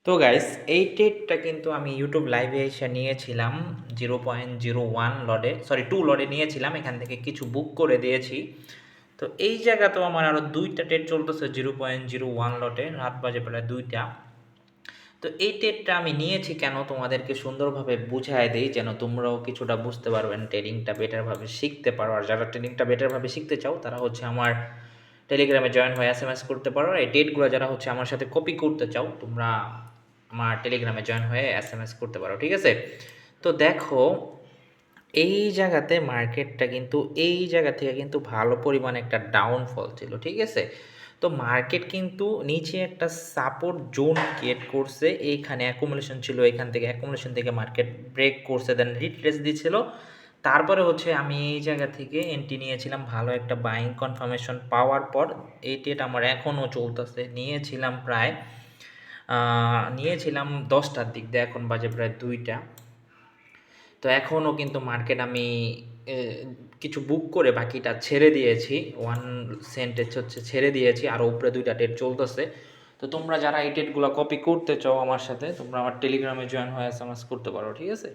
তো গাইস এই ট্রেডটা কিন্তু আমি ইউটিউব লাইভে এসে নিয়েছিলাম 0.01 লটে, সরি 2 লটে নিয়েছিলাম। এখান থেকে কিছু বুক করে দিয়েছি। তো এই জায়গাতেও আমার আরও দুইটা ট্রেড চলতেছে 0.01 লটে, রাত বাজে প্রায় 2টা। তো এই ট্রেডটা আমি নিয়েছি কেন তোমাদেরকে সুন্দরভাবে বুঝায় দিই, যেন তোমরাও কিছুটা বুঝতে পারবেন, ট্রেডিংটা বেটারভাবে শিখতে পারো। আর যারা ট্রেডিংটা বেটারভাবে শিখতে চাও তারা হচ্ছে আমার টেলিগ্রামে জয়েন হয়ে এসএমএস করতে পারো। এই ডেটগুলো যারা হচ্ছে আমার সাথে কপি করতে চাও, তোমরা আমার টেলিগ্রামে জয়েন হয়ে এসএমএস করতে পারো, ঠিক আছে? তো দেখো, এই জায়গাতে মার্কেটটা কিন্তু এই জায়গা থেকে কিন্তু ভালো পরিমাণে একটা ডাউনফল ছিল, ঠিক আছে? তো মার্কেট কিন্তু নিচে একটা সাপোর্ট জোন ক্রিয়েট করছে, এইখানে অ্যাকুমুলেশন ছিল, এখান থেকে অ্যাকুমুলেশন থেকে মার্কেট ব্রেক করছে, দেন রিট্রেস দিচ্ছিল। তারপরে হচ্ছে আমি এই জায়গা থেকে এন্ট্রি নিয়েছিলাম ভালো একটা বাইং কনফার্মেশন পাওয়ার পর। এই ট্রেড আমার এখনও চলতেছে, নিয়েছিলাম 10টার দিক দিয়ে, এখন বাজে প্রায় 2টা। তো এখনও কিন্তু মার্কেট আমি এ, কিছু বুক করে বাকিটা ছেড়ে দিয়েছি, 1 সেন্টেজ হচ্ছে ছেড়ে দিয়েছি, আর উপরে 2টা ট্রেড চলতেছে। তো তোমরা যারা এই ট্রেডগুলো কপি করতে চাও আমার সাথে, তোমরা আমার টেলিগ্রামে জয়েন হয়ে এসএমএস করতে পারো, ঠিক আছে?